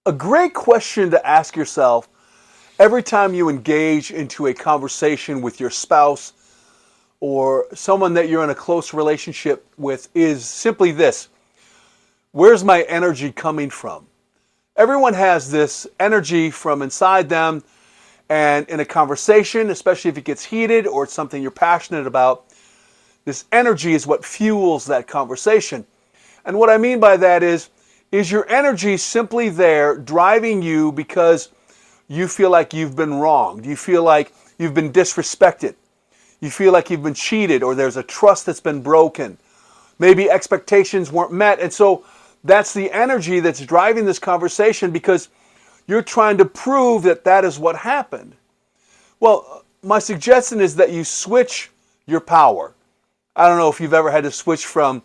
A great question to ask yourself every time you engage into a conversation with your spouse or someone that you're in a close relationship with is simply this: where's my energy coming from? Everyone has this energy from inside them, and in a conversation, especially if it gets heated or it's something you're passionate about, this energy is what fuels that conversation. And what I mean by that is your energy simply there driving you because you feel like you've been wronged? You feel like you've been disrespected? You feel like you've been cheated, or there's a trust that's been broken? Maybe expectations weren't met. And so that's the energy that's driving this conversation because you're trying to prove that that is what happened. Well, my suggestion is that you switch your power. I don't know if you've ever had to switch from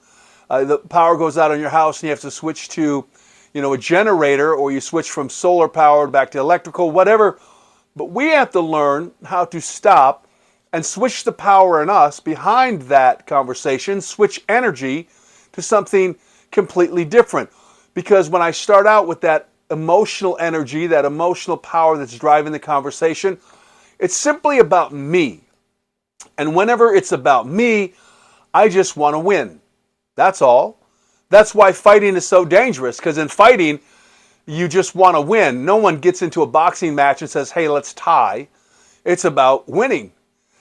the power goes out on your house and you have to switch to, a generator, or you switch from solar power back to electrical, whatever. But we have to learn how to stop and switch the power in us behind that conversation, switch energy to something completely different. Because when I start out with that emotional energy, that emotional power that's driving the conversation, it's simply about me. And whenever it's about me, I just want to win. That's all. That's why fighting is so dangerous, because in fighting, you just want to win. No one gets into a boxing match and says, hey, let's tie. It's about winning.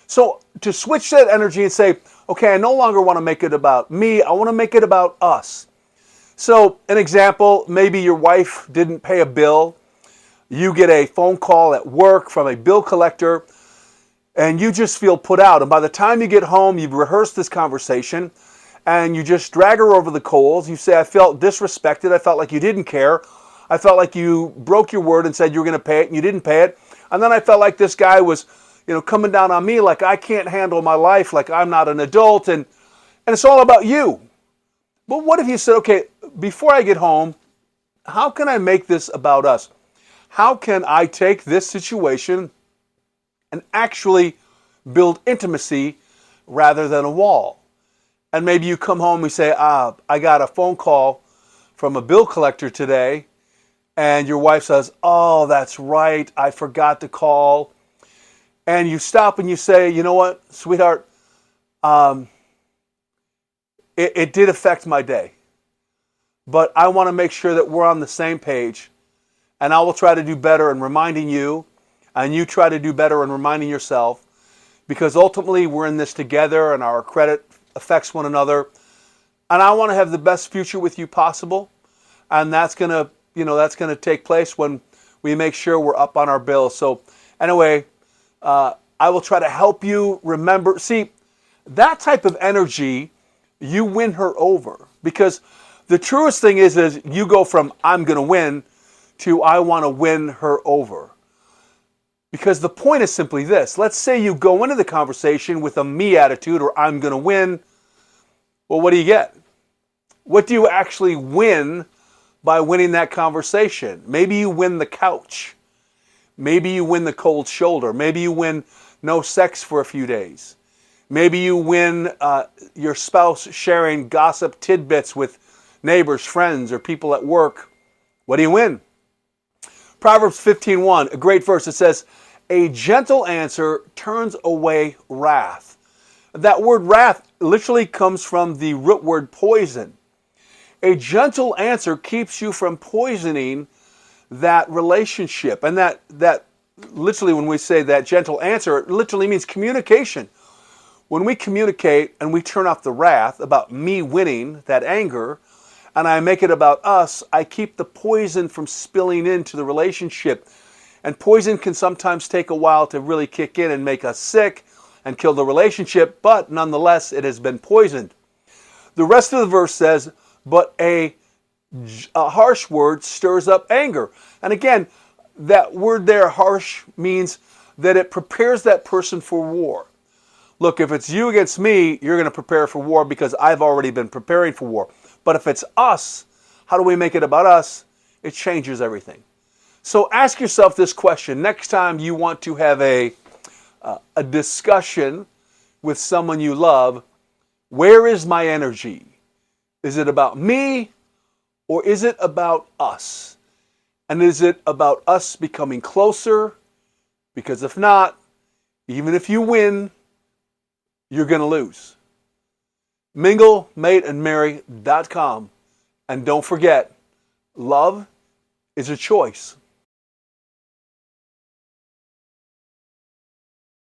So to switch that energy and say, okay, I no longer want to make it about me. I want to make it about us. So an example, maybe your wife didn't pay a bill. You get a phone call at work from a bill collector, and you just feel put out. And by the time you get home, you've rehearsed this conversation, and you just drag her over the coals. You say, I felt disrespected. I felt like you didn't care. I felt like you broke your word and said you were going to pay it, and you didn't pay it. And then I felt like this guy was, coming down on me, like I can't handle my life, like I'm not an adult, and it's all about you. But what if you said, okay, before I get home, how can I make this about us? How can I take this situation and actually build intimacy rather than a wall? And maybe you come home and you say, I got a phone call from a bill collector today, and your wife says, oh, that's right, I forgot to call. And you stop and you say, you know what, sweetheart, it did affect my day. But I want to make sure that we're on the same page. And I will try to do better in reminding you, and you try to do better in reminding yourself, because ultimately we're in this together and our credit affects one another. And I want to have the best future with you possible. And that's going to take place when we make sure we're up on our bills. So anyway, I will try to help you remember. See, that type of energy, you win her over. Because the truest thing is you go from I'm going to win to I want to win her over. Because the point is simply this. Let's say you go into the conversation with a me attitude, or I'm going to win. Well, what do you get? What do you actually win by winning that conversation? Maybe you win the couch. Maybe you win the cold shoulder. Maybe you win no sex for a few days. Maybe you win your spouse sharing gossip tidbits with neighbors, friends, or people at work. What do you win? Proverbs 15:1, a great verse. It says, a gentle answer turns away wrath. That word wrath literally comes from the root word poison. A gentle answer keeps you from poisoning that relationship. And that literally, when we say that gentle answer, it literally means communication. When we communicate and we turn off the wrath about me winning, that anger, and I make it about us, I keep the poison from spilling into the relationship. And poison can sometimes take a while to really kick in and make us sick and kill the relationship, but nonetheless, it has been poisoned. The rest of the verse says, but a harsh word stirs up anger. And again, that word there, harsh, means that it prepares that person for war. Look, if it's you against me, you're going to prepare for war because I've already been preparing for war. But if it's us, how do we make it about us? It changes everything. So ask yourself this question. Next time you want to have a discussion with someone you love, where is my energy? Is it about me, or is it about us? And is it about us becoming closer? Because if not, even if you win, you're going to lose. Mingle, mate, and marry.com. And don't forget, love is a choice.